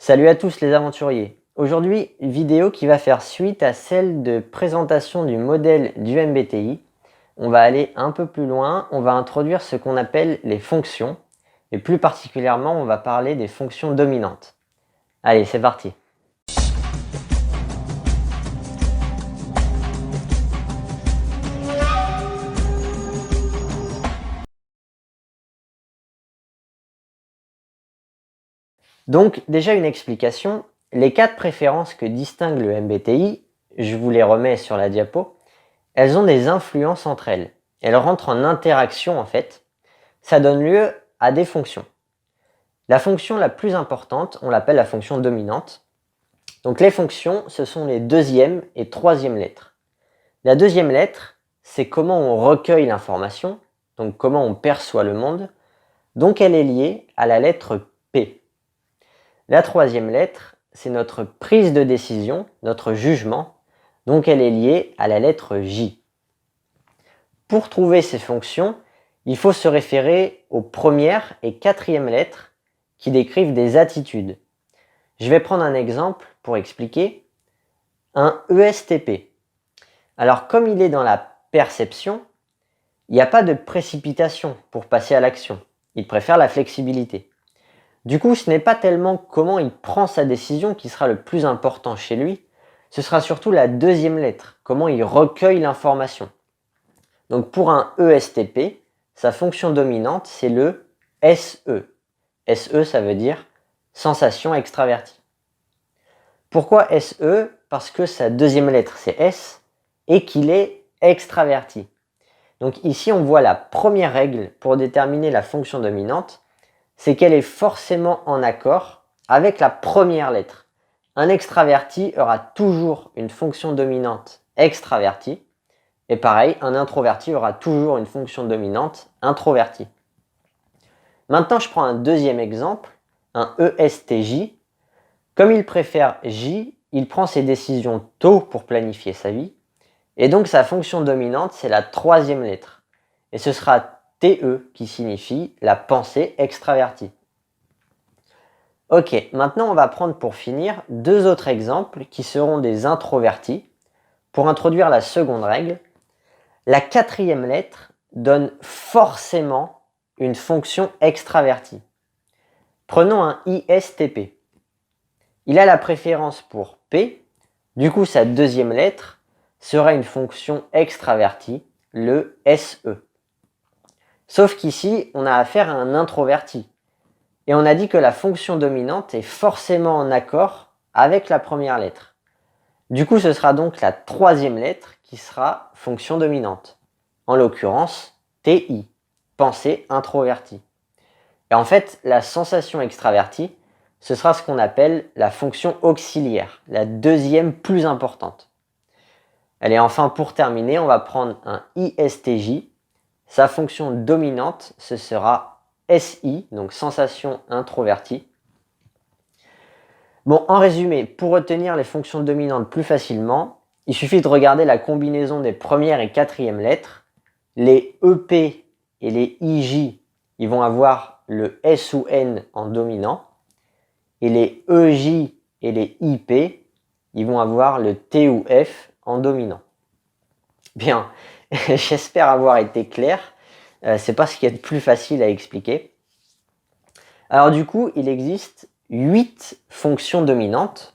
Salut à tous les aventuriers. Aujourd'hui, vidéo qui va faire suite à celle de présentation du modèle du MBTI. On va aller un peu plus loin, on va introduire ce qu'on appelle les fonctions, et plus particulièrement, on va parler des fonctions dominantes. Allez, c'est parti. Donc, déjà une explication. Les 4 préférences que distingue le MBTI, je vous les remets sur la diapo, elles ont des influences entre elles. Elles rentrent en interaction en fait. Ça donne lieu à des fonctions. La fonction la plus importante, on l'appelle la fonction dominante. Donc les fonctions, ce sont les deuxième et troisième lettres. La deuxième lettre, c'est comment on recueille l'information, donc comment on perçoit le monde. Donc elle est liée à la lettre P. La troisième lettre, c'est notre prise de décision, notre jugement. Donc elle est liée à la lettre J. Pour trouver ces fonctions, il faut se référer aux premières et quatrièmes lettres qui décrivent des attitudes. Je vais prendre un exemple pour expliquer. Un ESTP. Alors comme il est dans la perception, il n'y a pas de précipitation pour passer à l'action. Il préfère la flexibilité. Du coup, ce n'est pas tellement comment il prend sa décision qui sera le plus important chez lui, ce sera surtout la deuxième lettre, comment il recueille l'information. Donc pour un ESTP, sa fonction dominante, c'est le SE. SE, ça veut dire sensation extravertie. Pourquoi SE? Parce que sa deuxième lettre, c'est S, et qu'il est extraverti. Donc ici, on voit la première règle pour déterminer la fonction dominante, c'est qu'elle est forcément en accord avec la première lettre. Un extraverti aura toujours une fonction dominante extravertie, et pareil, un introverti aura toujours une fonction dominante introvertie. Maintenant, je prends un deuxième exemple, un ESTJ. Comme il préfère J, il prend ses décisions tôt pour planifier sa vie. Et donc sa fonction dominante, c'est la troisième lettre. Et ce sera TE qui signifie la pensée extravertie. Ok, maintenant on va prendre pour finir deux autres exemples qui seront des introvertis. Pour introduire la seconde règle, la quatrième lettre donne forcément une fonction extravertie. Prenons un ISTP. Il a la préférence pour P, du coup sa deuxième lettre sera une fonction extravertie, le SE. Sauf qu'ici, on a affaire à un introverti. Et on a dit que la fonction dominante est forcément en accord avec la première lettre. Du coup, ce sera donc la troisième lettre qui sera fonction dominante. En l'occurrence, TI, pensée introvertie. Et en fait, la sensation extravertie, ce sera ce qu'on appelle la fonction auxiliaire, la deuxième plus importante. Allez, enfin pour terminer, on va prendre un ISTJ. Sa fonction dominante, ce sera SI, donc sensation introvertie. Bon, en résumé, pour retenir les fonctions dominantes plus facilement, il suffit de regarder la combinaison des premières et quatrièmes lettres. Les EP et les IJ, ils vont avoir le S ou N en dominant. Et les EJ et les IP, ils vont avoir le T ou F en dominant. Bien, j'espère avoir été clair. C'est pas ce qu'il y a de plus facile à expliquer. Alors du coup, il existe 8 fonctions dominantes.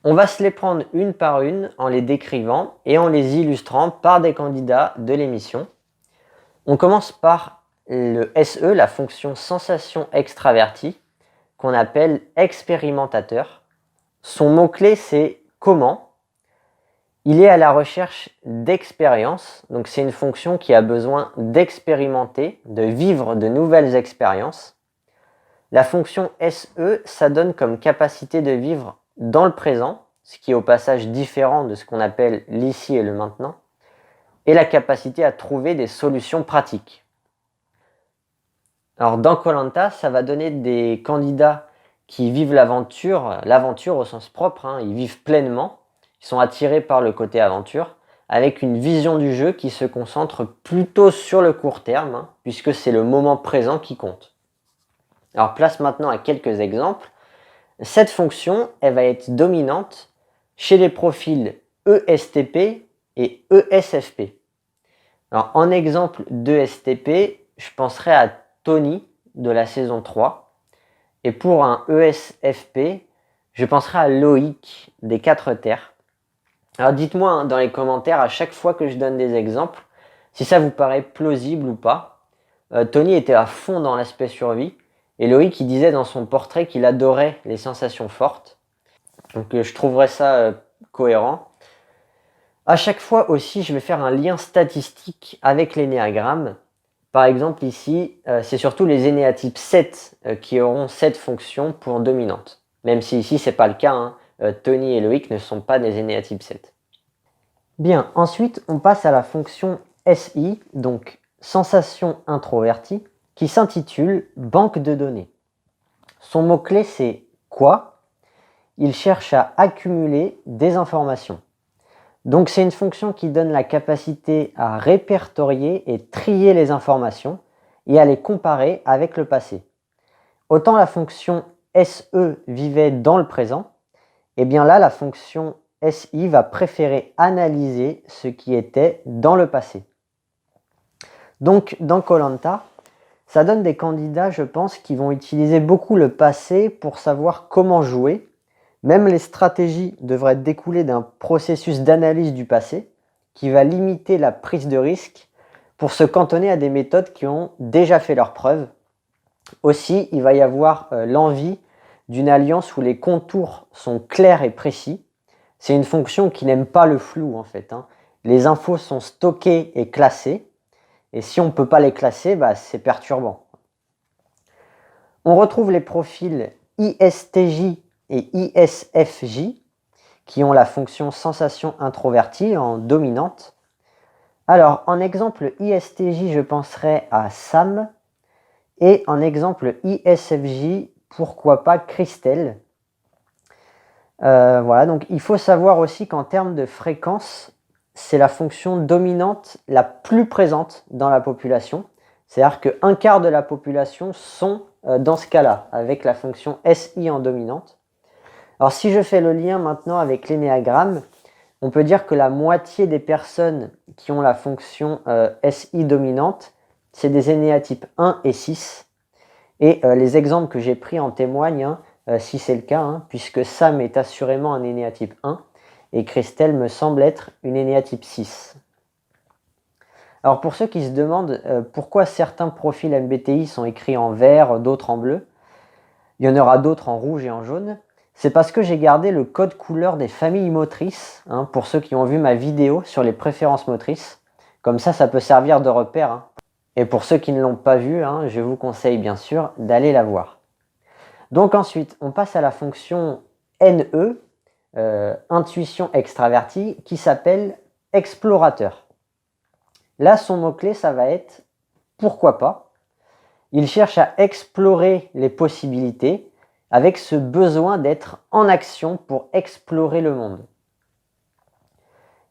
On va se les prendre une par une en les décrivant et en les illustrant par des candidats de l'émission. On commence par le SE, la fonction sensation extravertie, qu'on appelle expérimentateur. Son mot-clé, c'est comment. Il est à la recherche d'expériences, donc c'est une fonction qui a besoin d'expérimenter, de vivre de nouvelles expériences. La fonction SE, ça donne comme capacité de vivre dans le présent, ce qui est au passage différent de ce qu'on appelle l'ici et le maintenant, et la capacité à trouver des solutions pratiques. Alors dans koh Lanta, ça va donner des candidats qui vivent l'aventure au sens propre, ils vivent pleinement, ils sont attirés par le côté aventure, avec une vision du jeu qui se concentre plutôt sur le court terme, puisque c'est le moment présent qui compte. Alors place maintenant à quelques exemples. cette fonction, elle va être dominante chez les profils ESTP et ESFP. Alors, en exemple d'ESTP, je penserai à Tony de la saison 3. Et pour un ESFP, je penserai à Loïc des 4 terres. Alors dites-moi dans les commentaires à chaque fois que je donne des exemples, si ça vous paraît plausible ou pas. Tony était à fond dans l'aspect survie. Et Loïc, il disait dans son portrait qu'il adorait les sensations fortes. Donc je trouverais ça cohérent. À chaque fois aussi, je vais faire un lien statistique avec l'énéagramme. Par exemple ici, c'est surtout les énéatypes 7 qui auront cette fonction pour dominante. Même si ici, c'est pas le cas, hein. Tony et Loïc ne sont pas des énéatypes 7. Bien, ensuite, on passe à la fonction SI, donc sensation introvertie, qui s'intitule banque de données. Son mot-clé, c'est quoi? Il cherche à accumuler des informations. Donc c'est une fonction qui donne la capacité à répertorier et trier les informations et à les comparer avec le passé. Autant la fonction SE vivait dans le présent, et bien là la fonction SI va préférer analyser ce qui était dans le passé. Donc dans koh Lanta, ça donne des candidats, je pense, qui vont utiliser beaucoup le passé pour savoir comment jouer. Même les stratégies devraient découler d'un processus d'analyse du passé qui va limiter la prise de risque pour se cantonner à des méthodes qui ont déjà fait leurs preuves. Aussi, il va y avoir l'envie d'une alliance où les contours sont clairs et précis. C'est une fonction qui n'aime pas le flou en fait, hein. Les infos sont stockées et classées. Et si on ne peut pas les classer, c'est perturbant. On retrouve les profils ISTJ et ISFJ qui ont la fonction sensation introvertie en dominante. Alors, en exemple ISTJ, je penserais à Sam. Et en exemple ISFJ, pourquoi pas Christelle. Voilà, donc il faut savoir aussi qu'en termes de fréquence, c'est la fonction dominante la plus présente dans la population. C'est-à-dire qu'un quart de la population sont dans ce cas-là, avec la fonction SI en dominante. Alors si je fais le lien maintenant avec l'énéagramme, on peut dire que la moitié des personnes qui ont la fonction SI dominante, c'est des énéatypes 1 et 6. Et les exemples que j'ai pris en témoignent, hein, si c'est le cas, hein, puisque Sam est assurément un énéatype 1 et Christelle me semble être une énéatype 6. Alors pour ceux qui se demandent pourquoi certains profils MBTI sont écrits en vert, d'autres en bleu, il y en aura d'autres en rouge et en jaune, c'est parce que j'ai gardé le code couleur des familles motrices, hein, pour ceux qui ont vu ma vidéo sur les préférences motrices. Comme ça peut servir de repère, hein. Et pour ceux qui ne l'ont pas vu, hein, je vous conseille bien sûr d'aller la voir. Donc ensuite, on passe à la fonction NE, intuition extravertie, qui s'appelle explorateur. Là, son mot-clé, ça va être pourquoi pas. Il cherche à explorer les possibilités avec ce besoin d'être en action pour explorer le monde.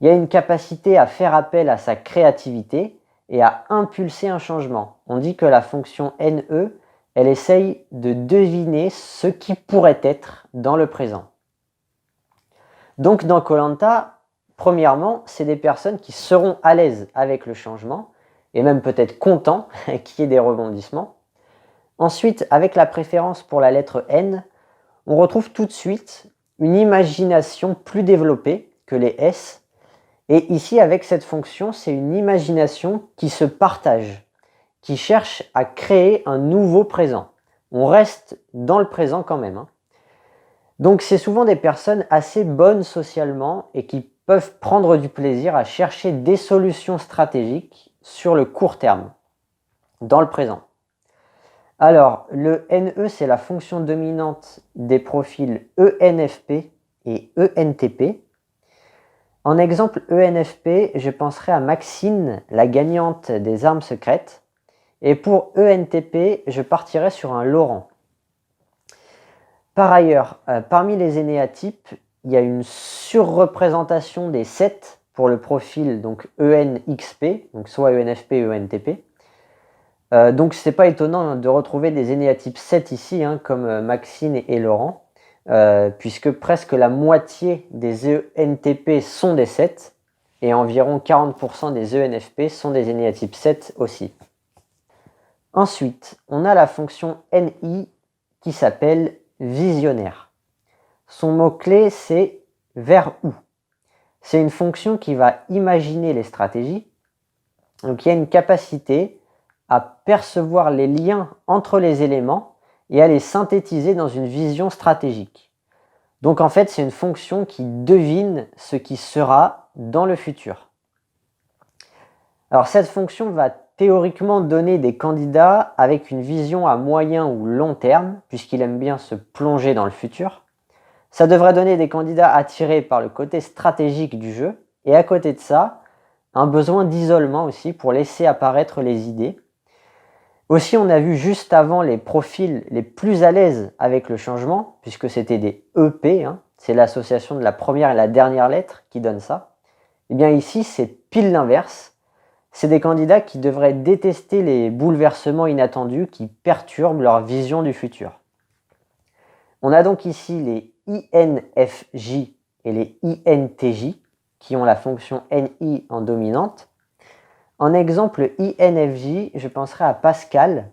Il y a une capacité à faire appel à sa créativité et à impulser un changement. On dit que la fonction NE, elle essaye de deviner ce qui pourrait être dans le présent. Donc dans koh Lanta, premièrement, c'est des personnes qui seront à l'aise avec le changement et même peut-être contents qu'il y ait des rebondissements. Ensuite, avec la préférence pour la lettre N, on retrouve tout de suite une imagination plus développée que les S. Et ici, avec cette fonction, c'est une imagination qui se partage, qui cherche à créer un nouveau présent. On reste dans le présent quand même, hein. Donc c'est souvent des personnes assez bonnes socialement et qui peuvent prendre du plaisir à chercher des solutions stratégiques sur le court terme, dans le présent. Alors, le NE, c'est la fonction dominante des profils ENFP et ENTP. En exemple ENFP, je penserai à Maxine, la gagnante des armes secrètes. Et pour ENTP, je partirai sur un Laurent. Par ailleurs, parmi les énéatypes, il y a une surreprésentation des 7 pour le profil donc ENXP, donc soit ENFP, ENTP. Donc c'est pas étonnant de retrouver des énéatypes 7 ici, hein, comme Maxine et Laurent. puisque presque la moitié des ENTP sont des 7 et environ 40% des ENFP sont des énéatypes 7 aussi. Ensuite, on a la fonction NI qui s'appelle visionnaire. Son mot-clé, c'est vers où. C'est une fonction qui va imaginer les stratégies. Donc il y a une capacité à percevoir les liens entre les éléments et à les synthétiser dans une vision stratégique. Donc en fait, c'est une fonction qui devine ce qui sera dans le futur. Alors cette fonction va théoriquement donner des candidats avec une vision à moyen ou long terme, puisqu'il aime bien se plonger dans le futur. Ça devrait donner des candidats attirés par le côté stratégique du jeu, et à côté de ça, un besoin d'isolement aussi pour laisser apparaître les idées. Aussi, on a vu juste avant les profils les plus à l'aise avec le changement, puisque c'était des EP, c'est l'association de la première et la dernière lettre qui donne ça. Et bien ici, c'est pile l'inverse. C'est des candidats qui devraient détester les bouleversements inattendus qui perturbent leur vision du futur. On a donc ici les INFJ et les INTJ qui ont la fonction NI en dominante. En exemple INFJ, je penserai à Pascal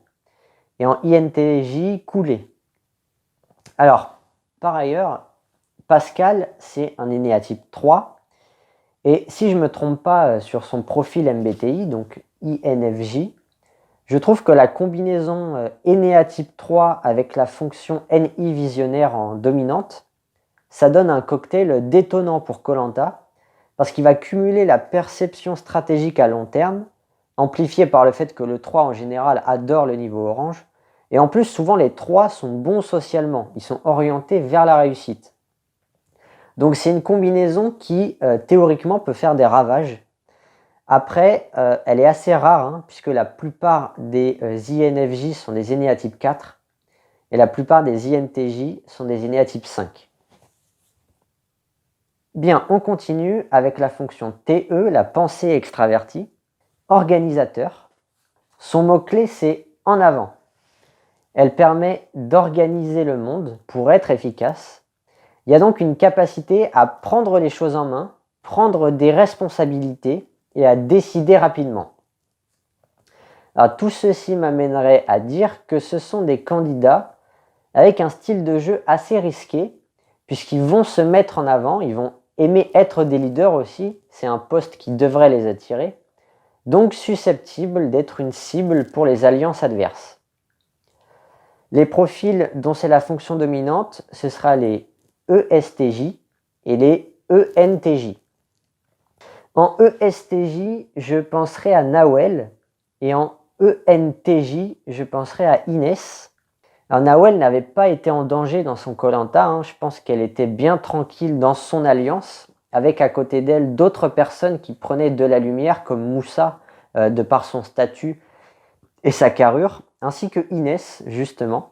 et en INTJ, Coulet. Alors, par ailleurs, Pascal, c'est un énéatype 3 et si je ne me trompe pas sur son profil MBTI, donc INFJ, je trouve que la combinaison énéatype 3 avec la fonction NI visionnaire en dominante, ça donne un cocktail détonnant pour koh parce qu'il va cumuler la perception stratégique à long terme, amplifiée par le fait que le 3 en général adore le niveau orange, et en plus souvent les 3 sont bons socialement, ils sont orientés vers la réussite. Donc c'est une combinaison qui théoriquement peut faire des ravages. Après, elle est assez rare, puisque la plupart des INFJ sont des énéatypes 4 et la plupart des INTJ sont des énéatypes 5. Bien, on continue avec la fonction TE, la pensée extravertie, organisateur. Son mot-clé, c'est en avant. Elle permet d'organiser le monde pour être efficace. Il y a donc une capacité à prendre les choses en main, prendre des responsabilités et à décider rapidement. Alors, tout ceci m'amènerait à dire que ce sont des candidats avec un style de jeu assez risqué, puisqu'ils vont se mettre en avant, ils vont aimer être des leaders aussi, c'est un poste qui devrait les attirer, donc susceptibles d'être une cible pour les alliances adverses. Les profils dont c'est la fonction dominante, ce sera les ESTJ et les ENTJ. En ESTJ, je penserai à Nawel et en ENTJ, je penserai à Inès. Alors Nawel n'avait pas été en danger dans son koh je pense qu'elle était bien tranquille dans son alliance, avec à côté d'elle d'autres personnes qui prenaient de la lumière, comme Moussa, de par son statut et sa carrure, ainsi que Inès, justement.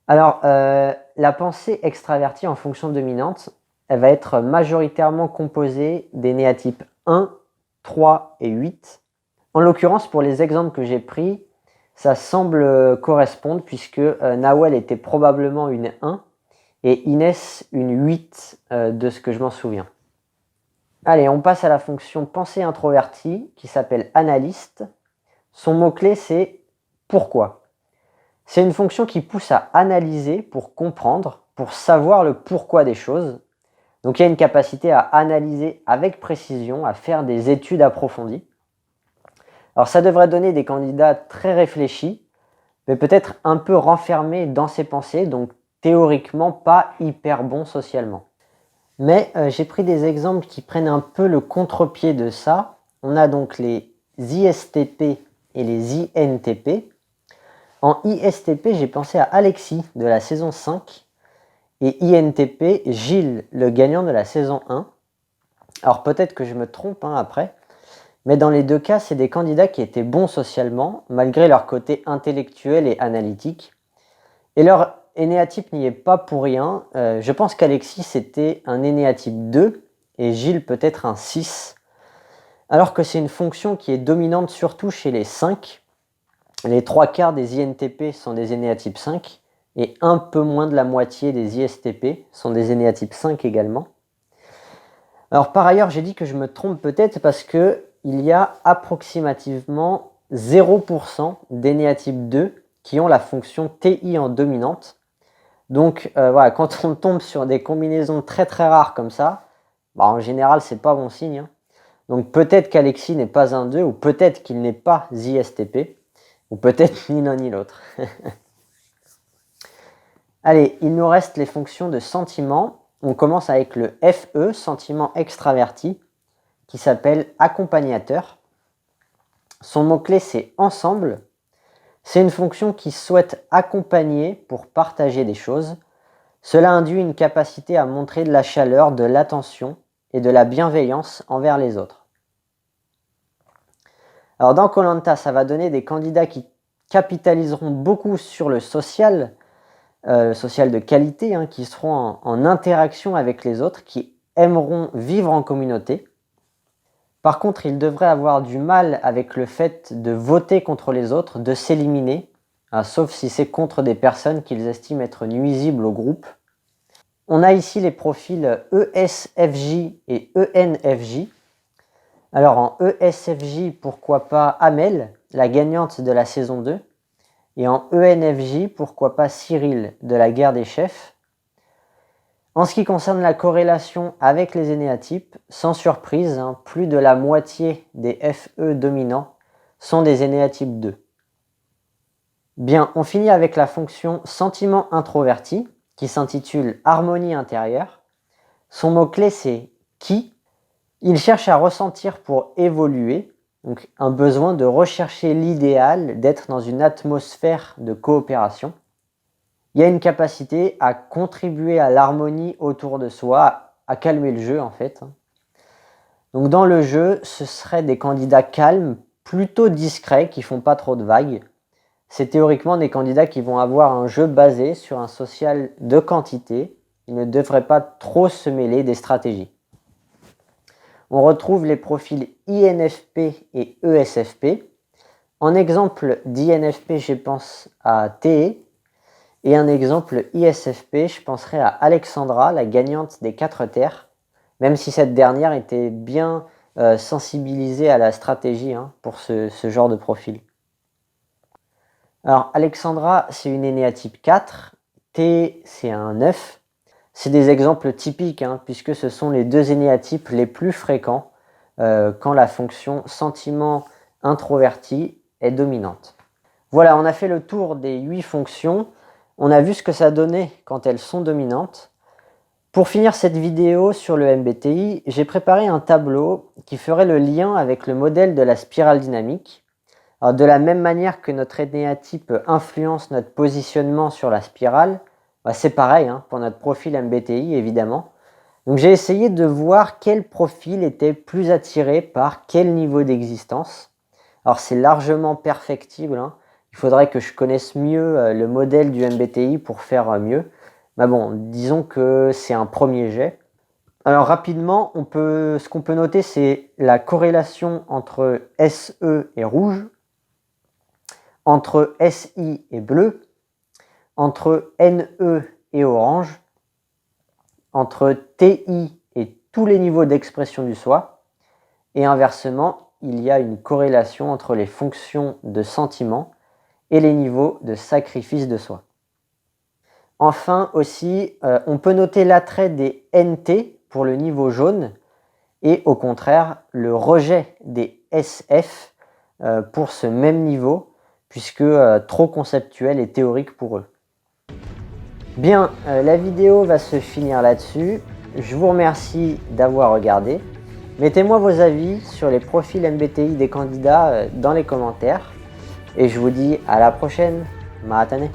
Alors, la pensée extravertie en fonction dominante, elle va être majoritairement composée des néatypes 1, 3 et 8. En l'occurrence, pour les exemples que j'ai pris, ça semble correspondre puisque Nawel était probablement une 1 et Inès une 8 de ce que je m'en souviens. Allez, on passe à la fonction pensée introvertie qui s'appelle analyste. Son mot-clé, c'est pourquoi. C'est une fonction qui pousse à analyser pour comprendre, pour savoir le pourquoi des choses. Donc il y a une capacité à analyser avec précision, à faire des études approfondies. Alors ça devrait donner des candidats très réfléchis, mais peut-être un peu renfermés dans ses pensées, donc théoriquement pas hyper bons socialement. Mais j'ai pris des exemples qui prennent un peu le contre-pied de ça. On a donc les ISTP et les INTP. En ISTP, j'ai pensé à Alexis de la saison 5 et INTP, Gilles, le gagnant de la saison 1. Alors peut-être que je me trompe après, mais dans les deux cas, c'est des candidats qui étaient bons socialement, malgré leur côté intellectuel et analytique. Et leur énéatype n'y est pas pour rien. Je pense qu'Alexis, c'était un énéatype 2 et Gilles peut-être un 6. Alors que c'est une fonction qui est dominante surtout chez les 5. Les 3 quarts des INTP sont des énéatypes 5 et un peu moins de la moitié des ISTP sont des énéatypes 5 également. Alors par ailleurs, j'ai dit que je me trompe peut-être parce qu'il y a approximativement 0% d'énéatype 2 qui ont la fonction TI en dominante. Donc voilà, quand on tombe sur des combinaisons très rares comme ça, en général c'est pas bon signe, hein. Donc peut-être qu'Alexis n'est pas un 2, ou peut-être qu'il n'est pas ISTP, ou peut-être ni l'un ni l'autre. Allez, il nous reste les fonctions de sentiment. On commence avec le FE, sentiment extraverti, qui s'appelle accompagnateur. Son mot-clé, c'est ensemble. C'est une fonction qui souhaite accompagner pour partager des choses. Cela induit une capacité à montrer de la chaleur, de l'attention et de la bienveillance envers les autres. Alors dans Koh Lanta, ça va donner des candidats qui capitaliseront beaucoup sur le social de qualité, hein, qui seront en interaction avec les autres, qui aimeront vivre en communauté. Par contre, ils devraient avoir du mal avec le fait de voter contre les autres, de s'éliminer, sauf si c'est contre des personnes qu'ils estiment être nuisibles au groupe. On a ici les profils ESFJ et ENFJ. Alors en ESFJ, pourquoi pas Amel, la gagnante de la saison 2. Et en ENFJ, pourquoi pas Cyril, de la guerre des chefs. En ce qui concerne la corrélation avec les énéatypes, sans surprise, plus de la moitié des FE dominants sont des énéatypes 2. Bien, on finit avec la fonction sentiment introverti, qui s'intitule harmonie intérieure. Son mot-clé, c'est qui. Il cherche à ressentir pour évoluer, donc un besoin de rechercher l'idéal, d'être dans une atmosphère de coopération. Il y a une capacité à contribuer à l'harmonie autour de soi, à calmer le jeu en fait. Donc dans le jeu, ce seraient des candidats calmes, plutôt discrets, qui font pas trop de vagues. C'est théoriquement des candidats qui vont avoir un jeu basé sur un social de quantité. Ils ne devraient pas trop se mêler des stratégies. On retrouve les profils INFP et ESFP. En exemple d'INFP, je pense à TE. Et un exemple ISFP, je penserais à Alexandra, la gagnante des 4 terres, même si cette dernière était bien sensibilisée à la stratégie pour ce genre de profil. Alors Alexandra, c'est une énéatype 4, T, c'est un 9. C'est des exemples typiques, puisque ce sont les deux énéatypes les plus fréquents quand la fonction sentiment introverti est dominante. Voilà, on a fait le tour des 8 fonctions. On a vu ce que ça donnait quand elles sont dominantes. Pour finir cette vidéo sur le MBTI, j'ai préparé un tableau qui ferait le lien avec le modèle de la spirale dynamique. Alors, de la même manière que notre énéatype influence notre positionnement sur la spirale, c'est pareil pour notre profil MBTI évidemment. Donc j'ai essayé de voir quel profil était plus attiré par quel niveau d'existence. Alors c'est largement perfectible, il faudrait que je connaisse mieux le modèle du MBTI pour faire mieux. Mais bon, disons que c'est un premier jet. Alors rapidement, ce qu'on peut noter, c'est la corrélation entre SE et rouge, entre SI et bleu, entre NE et orange, entre TI et tous les niveaux d'expression du soi, et inversement, il y a une corrélation entre les fonctions de sentiment et les niveaux de sacrifice de soi. Enfin aussi, on peut noter l'attrait des NT pour le niveau jaune et au contraire le rejet des SF pour ce même niveau puisque trop conceptuel et théorique pour eux. Bien, la vidéo va se finir là-dessus. Je vous remercie d'avoir regardé. Mettez-moi vos avis sur les profils MBTI des candidats dans les commentaires. Et je vous dis à la prochaine. Maratane.